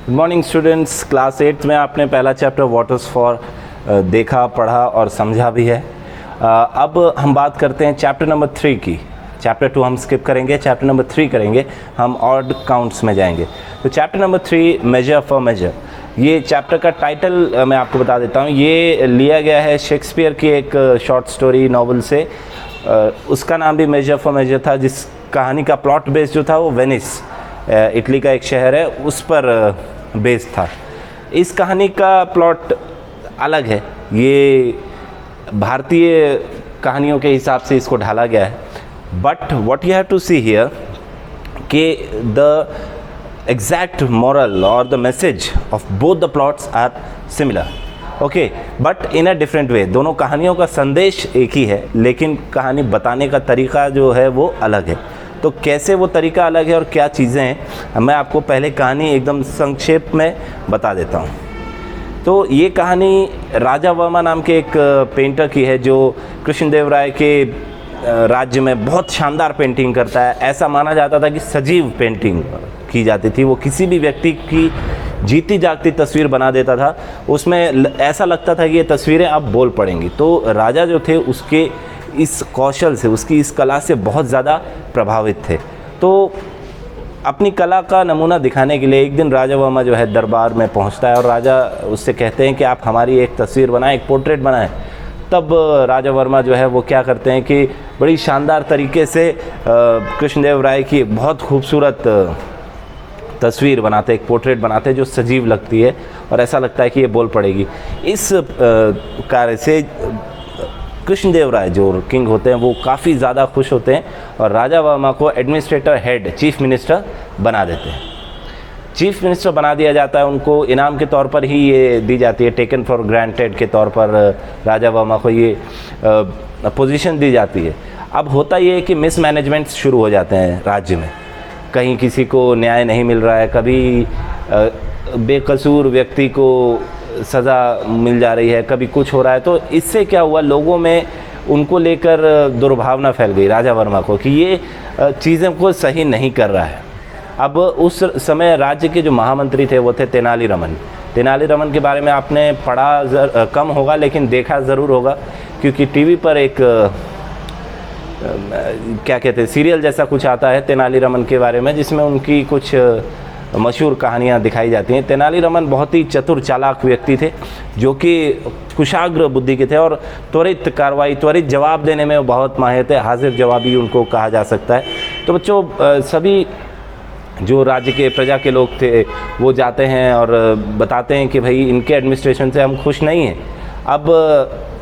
Good morning students. Class 8 में आपने पहला चैप्टर वाटर्स फॉर देखा, पढ़ा और समझा भी है। अब हम बात करते हैं चैप्टर नंबर 3 की। चैप्टर 2 हम स्किप करेंगे, चैप्टर नंबर 3 करेंगे, हम ऑड काउंट्स में जाएंगे। तो chapter number 3 major for major, ये चैप्टर का टाइटल मैं आपको बता देता हूँ। ये लिया गया है शेक्सपियर की एक शॉर्ट स्टोरी नॉवल से। उसका नाम भी मेजर फॉर मेजर था, जिस कहानी का प्लॉट बेस जो था वो वेनिस, इटली का एक शहर है, उस पर बेस्ड था। इस कहानी का प्लॉट अलग है, ये भारतीय कहानियों के हिसाब से इसको ढाला गया है। But what you have to see here कि द एग्जैक्ट मॉरल और the message of both the plots are similar, okay, but in a different way. दोनों कहानियों का संदेश एक ही है, लेकिन कहानी बताने का तरीका जो है वो अलग है। तो कैसे वो तरीका अलग है और क्या चीज़ें हैं, मैं आपको पहले कहानी एकदम संक्षेप में बता देता हूँ। तो ये कहानी राजा वर्मा नाम के एक पेंटर की है, जो कृष्णदेवराय के राज्य में बहुत शानदार पेंटिंग करता है। ऐसा माना जाता था कि सजीव पेंटिंग की जाती थी, वो किसी भी व्यक्ति की जीती जागती तस्वीर बना देता था। उसमें ऐसा लगता था कि ये तस्वीरें अब बोल पड़ेंगी। तो राजा जो थे उसके इस कौशल से, उसकी इस कला से बहुत ज़्यादा प्रभावित थे। तो अपनी कला का नमूना दिखाने के लिए एक दिन राजा वर्मा जो है दरबार में पहुंचता है और राजा उससे कहते हैं कि आप हमारी एक तस्वीर बनाएं, एक पोर्ट्रेट बनाएं। तब राजा वर्मा जो है वो क्या करते हैं कि बड़ी शानदार तरीके से कृष्णदेव राय की बहुत खूबसूरत तस्वीर बनाते, एक पोर्ट्रेट बनाते जो सजीव लगती है और ऐसा लगता है कि ये बोल पड़ेगी। इस कार्य से कृष्णदेव राय जो किंग होते हैं वो काफ़ी ज़्यादा खुश होते हैं और राजा वर्मा को एडमिनिस्ट्रेटर हेड, चीफ मिनिस्टर बना देते हैं। चीफ मिनिस्टर बना दिया जाता है, उनको इनाम के तौर पर ही ये दी जाती है, टेकन फॉर ग्रांटेड के तौर पर राजा वर्मा को ये पोजीशन दी जाती है। अब होता ये है कि मिसमैनेजमेंट शुरू हो जाते हैं राज्य में, कहीं किसी को न्याय नहीं मिल रहा है, कभी बेकसूर व्यक्ति को सज़ा मिल जा रही है, कभी कुछ हो रहा है। तो इससे क्या हुआ, लोगों में उनको लेकर दुर्भावना फैल गई राजा वर्मा को कि ये चीज़ें को सही नहीं कर रहा है। अब उस समय राज्य के जो महामंत्री थे वो थे तेनालीरामन। तेनालीरामन के बारे में आपने पढ़ा कम होगा, लेकिन देखा ज़रूर होगा, क्योंकि टीवी पर एक क्या कहते हैं सीरियल जैसा कुछ आता है तेनालीरामन के बारे में, जिसमें उनकी कुछ मशहूर कहानियाँ दिखाई जाती हैं। तेनालीरामन बहुत ही चतुर चालाक व्यक्ति थे, जो कि कुशाग्र बुद्धि के थे और त्वरित कार्रवाई, त्वरित जवाब देने में बहुत माहिर थे। हाजिर जवाबी उनको कहा जा सकता है। तो बच्चों, सभी जो राज्य के प्रजा के लोग थे वो जाते हैं और बताते हैं कि भाई इनके एडमिनिस्ट्रेशन से हम खुश नहीं हैं। अब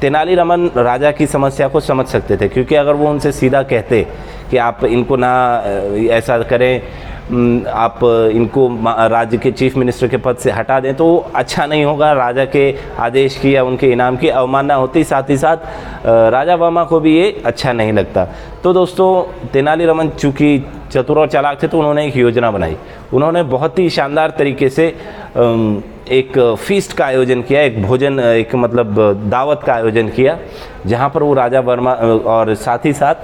तेनालीरामन राजा की समस्या को समझ सकते थे, क्योंकि अगर वो उनसे सीधा कहते कि आप इनको ना ऐसा करें, आप इनको राज्य के चीफ मिनिस्टर के पद से हटा दें, तो अच्छा नहीं होगा, राजा के आदेश की या उनके इनाम की अवमानना होती, साथ ही साथ राजा वर्मा को भी ये अच्छा नहीं लगता। तो दोस्तों, तेनालीरामन चूँकि चतुर और चालाक थे, तो उन्होंने एक योजना बनाई। उन्होंने बहुत ही शानदार तरीके से एक फीस्ट का आयोजन किया, एक भोजन, एक मतलब दावत का आयोजन किया, जहाँ पर वो राजा वर्मा और साथ ही साथ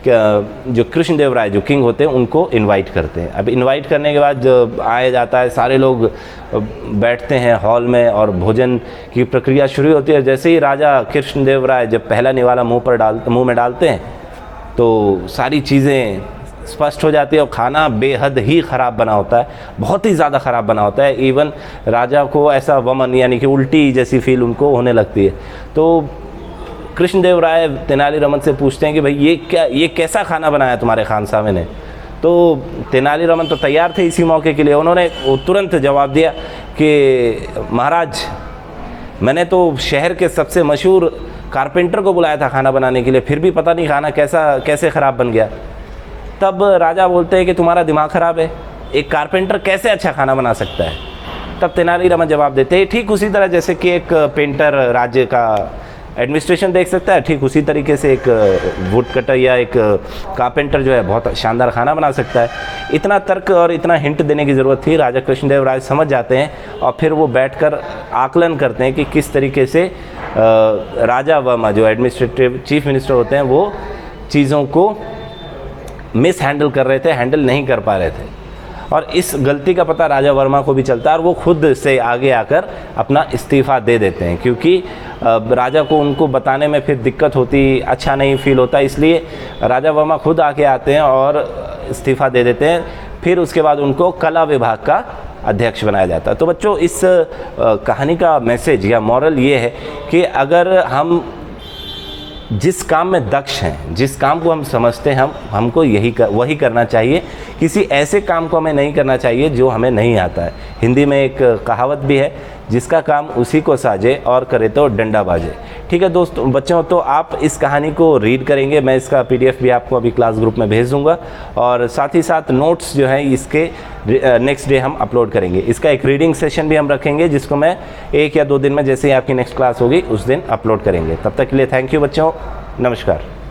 जो कृष्णदेव राय जो किंग होते हैं उनको इनवाइट करते हैं। अब इनवाइट करने के बाद जब आया जाता है, सारे लोग बैठते हैं हॉल में और भोजन की प्रक्रिया शुरू होती है। जैसे ही राजा कृष्णदेव राय जब पहला निवाला मुंह में डालते हैं, तो सारी चीज़ें स्पष्ट हो जाती है और खाना बेहद ही ख़राब बना होता है, बहुत ही ज़्यादा ख़राब बना होता है। इवन राजा को ऐसा वमन यानी कि उल्टी जैसी फील उनको होने लगती है। तो कृष्णदेव राय तेनालीरामन से पूछते हैं कि भाई ये कैसा खाना बनाया तुम्हारे खानसामे ने। तो तेनालीरामन तो तैयार थे इसी मौके के लिए। उन्होंने तुरंत जवाब दिया कि महाराज, मैंने तो शहर के सबसे मशहूर कारपेंटर को बुलाया था खाना बनाने के लिए, फिर भी पता नहीं खाना कैसे ख़राब बन गया। तब राजा बोलते हैं कि तुम्हारा दिमाग ख़राब है, एक कारपेंटर कैसे अच्छा खाना बना सकता है। तब तेनालीरामन जवाब देते हैं, ठीक उसी तरह जैसे कि एक पेंटर राज्य का एडमिनिस्ट्रेशन देख सकता है, ठीक उसी तरीके से एक वुड कटर या एक कारपेंटर जो है बहुत शानदार खाना बना सकता है। इतना तर्क और इतना हिंट देने की ज़रूरत थी। राजा कृष्णदेव राय समझ जाते हैं और फिर वो बैठकर आकलन करते हैं कि किस तरीके से राजा वर्मा जो एडमिनिस्ट्रेटिव चीफ मिनिस्टर होते हैं वो चीज़ों को मिस हैंडल कर रहे थे, हैंडल नहीं कर पा रहे थे। और इस गलती का पता राजा वर्मा को भी चलता है और वो खुद से आगे आकर अपना इस्तीफ़ा दे देते हैं, क्योंकि राजा को उनको बताने में फिर दिक्कत होती, अच्छा नहीं फील होता, इसलिए राजा वर्मा खुद आके आते हैं और इस्तीफ़ा दे देते हैं। फिर उसके बाद उनको कला विभाग का अध्यक्ष बनाया जाता है। तो बच्चों, इस कहानी का मैसेज या मॉरल ये है कि अगर हम जिस काम में दक्ष हैं, जिस काम को हम समझते हैं, हमको वही करना चाहिए। किसी ऐसे काम को हमें नहीं करना चाहिए जो हमें नहीं आता है। हिंदी में एक कहावत भी है, जिसका काम उसी को साजे और करे तो डंडा बाजे। ठीक है दोस्तों, बच्चों, तो आप इस कहानी को रीड करेंगे। मैं इसका PDF भी आपको अभी क्लास ग्रुप में भेज दूंगा और साथ ही साथ नोट्स जो हैं इसके नेक्स्ट डे हम अपलोड करेंगे। इसका एक रीडिंग सेशन भी हम रखेंगे, जिसको मैं 1 या 2 दिन में, जैसे ही आपकी नेक्स्ट क्लास होगी उस दिन अपलोड करेंगे। तब तक के लिए थैंक यू बच्चों, नमस्कार।